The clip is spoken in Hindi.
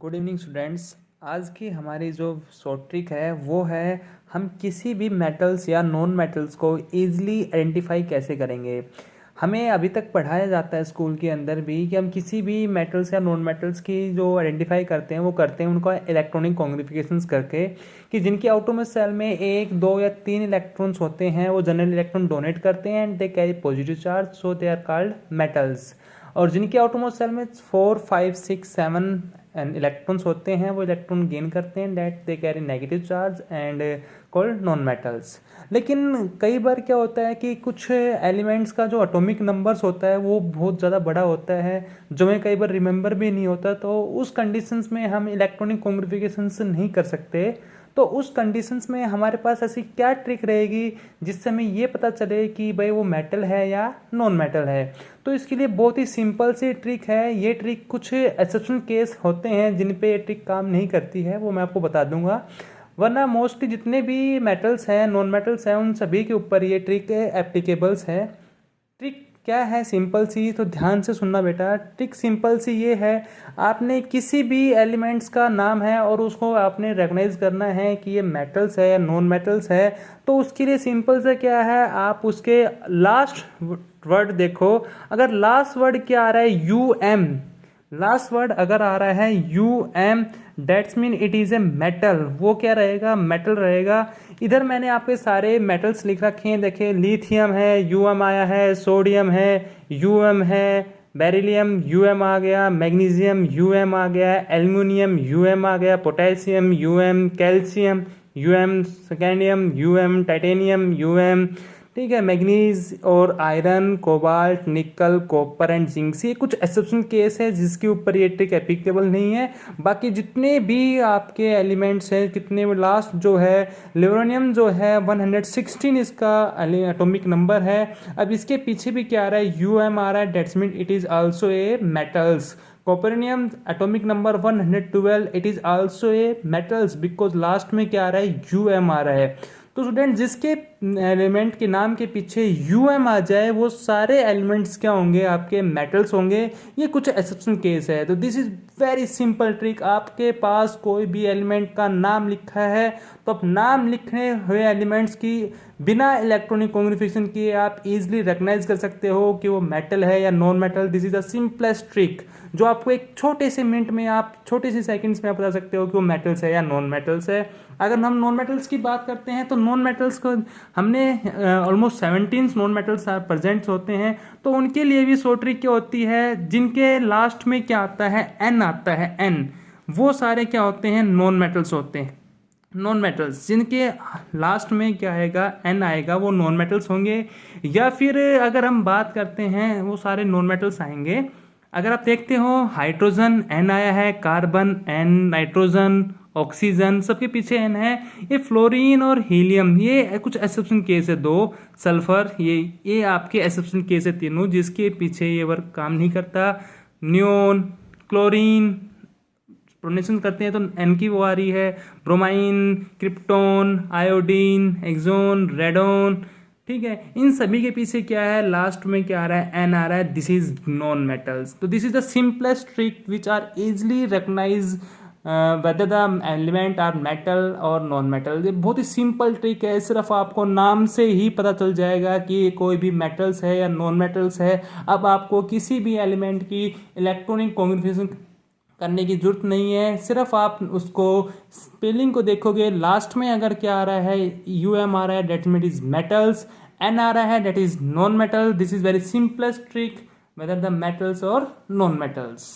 Good evening students. आज की हमारी जो शॉर्ट ट्रिक है वो है हम किसी भी मेटल्स या नॉन मेटल्स को ईजिली आइडेंटिफाई कैसे करेंगे। हमें अभी तक पढ़ाया जाता है स्कूल के अंदर भी कि हम किसी भी मेटल्स या नॉन मेटल्स की जो आइडेंटिफाई करते हैं वो करते हैं उनका इलेक्ट्रॉनिक कॉन्ग्रिफिकेशंस करके, कि जिनके आटोमिक सेल में 1, 2 या 3 इलेक्ट्रॉन्स होते हैं वो जनरल इलेक्ट्रॉन डोनेट करते हैं and they carry positive charge, so they are called metals. और जिनके आटोमिक सेल में 4, 5, 6, 7 एंड इलेक्ट्रॉन्स होते हैं वो इलेक्ट्रॉन गेन करते हैं, that they carry negative charge and called non metals. लेकिन कई बार क्या होता है कि कुछ एलिमेंट्स का जो एटॉमिक नंबर्स होता है वो बहुत ज़्यादा बड़ा होता है, जो हमें कई बार रिमेंबर भी नहीं होता, तो उस कंडीशंस में हम इलेक्ट्रॉनिक कॉन्ग्रिफिकेशंस नहीं कर सकते। तो उस कंडीशंस में हमारे पास ऐसी क्या ट्रिक रहेगी जिससे हमें ये पता चले कि भाई वो मेटल है या नॉन मेटल है। तो इसके लिए बहुत ही सिंपल सी ट्रिक है। ये ट्रिक कुछ एक्सेप्शनल केस होते हैं जिन पे ये ट्रिक काम नहीं करती है, वो मैं आपको बता दूंगा। वरना मोस्टली जितने भी मेटल्स हैं, नॉन मेटल्स हैं, उन सभी के ऊपर ये ट्रिक एप्लीकेबल्स है। ट्रिक क्या है? सिंपल सी, तो ध्यान से सुनना बेटा। ट्रिक सिंपल सी ये है, आपने किसी भी एलिमेंट्स का नाम है और उसको आपने रिकॉग्नाइज करना है कि ये मेटल्स है या नॉन मेटल्स है। तो उसके लिए सिंपल से क्या है, आप उसके लास्ट वर्ड देखो। अगर लास्ट वर्ड क्या आ रहा है, यू एम, लास्ट वर्ड अगर आ रहा है U M, that's mean it is a metal. वो क्या रहेगा? मेटल रहेगा। इधर मैंने आपके सारे मेटल्स लिख रखे हैं, देखिए लिथियम है, यूएम आया है, सोडियम है, यूएम है, बेरिलियम यूएम आ गया, मैग्नीशियम यूएम आ गया, एल्युमिनियम यूएम आ गया, potassium UM, calcium UM, scandium UM, titanium UM, ठीक है, मैग्नीज और आयरन, कोबाल्ट, निकल, कॉपर एंड जिंक। ये कुछ एक्सेप्शन केस है जिसके ऊपर ये ट्रिक एप्लीकेबल नहीं है। बाकी जितने भी आपके एलिमेंट्स हैं, कितने लास्ट जो है लिबरेनियम जो है 116 इसका एटॉमिक नंबर है। अब इसके पीछे भी क्या आ रहा है, यूएम आ रहा है, that's mean it is also a metals. Copernicium atomic number 112, it is also a metals because last में क्या आ रहा है, यूएम आ रहा है। तो स्टूडेंट जिसके एलिमेंट के नाम के पीछे यूएम आ जाए वो सारे एलिमेंट्स क्या होंगे, आपके मेटल्स होंगे। ये कुछ एक्सेप्शन केस है। तो this is very simple trick. आपके पास कोई भी एलिमेंट का नाम लिखा है तो आप नाम लिखने हुए एलिमेंट्स की बिना इलेक्ट्रॉनिक कॉन्ग्रिफिकेशन किए आप इजीली रिकॉग्नाइज कर सकते हो कि वो मेटल है या non metal. This is the simplest trick जो आपको एक छोटे से मिनट में, आप छोटे से सेकंड्स में आप बता सकते हो कि वो मेटल्स है या नॉन मेटल्स है। अगर हम नॉन मेटल्स की बात करते हैं तो नॉन मेटल्स को हमने ऑलमोस्ट 17 नॉन मेटल्स प्रेजेंट्स होते हैं। तो उनके लिए भी शॉर्ट ट्रिक क्या होती है, जिनके लास्ट में क्या आता है, एन आता है, एन, वो सारे क्या होते हैं, नॉन मेटल्स होते हैं। नॉन मेटल्स जिनके लास्ट में क्या आएगा, एन आएगा, वो नॉन मेटल्स होंगे। या फिर अगर हम बात करते हैं, वो सारे नॉन मेटल्स आएंगे। अगर आप देखते हो हाइड्रोजन एन आया है, कार्बन एन, नाइट्रोजन, ऑक्सीजन, सबके पीछे एन है। ये फ्लोरीन और हीलियम, ये कुछ एक्सेप्शन केस है। 2 सल्फर, ये आपके एक्सेप्शन केस है तीनों, जिसके पीछे ये वर्क काम नहीं करता। नियोन, क्लोरीन प्रोनेशन करते हैं तो एन की वो आ रही है। Bromine, krypton, iodine, xenon, radon, ठीक है, इन सभी के पीछे क्या है, लास्ट में क्या आ रहा है, एन आ रहा है। This is non metals. तो this is the simplest trick which are easily recognize whether the element are metal और नॉन मेटल। ये बहुत ही सिंपल ट्रिक है, सिर्फ आपको नाम से ही पता चल जाएगा कि कोई भी मेटल्स है या नॉन मेटल्स है। अब आपको किसी भी एलिमेंट की इलेक्ट्रॉनिक कॉन्ग्रिफिकेशन करने की जरूरत नहीं है, सिर्फ आप उसको स्पेलिंग को देखोगे। लास्ट में अगर क्या आ रहा है, यू एम आ रहा है, that mean is metals, N आ रहा है, that is non metal. This is very simplest trick whether the metals और नॉन मेटल्स।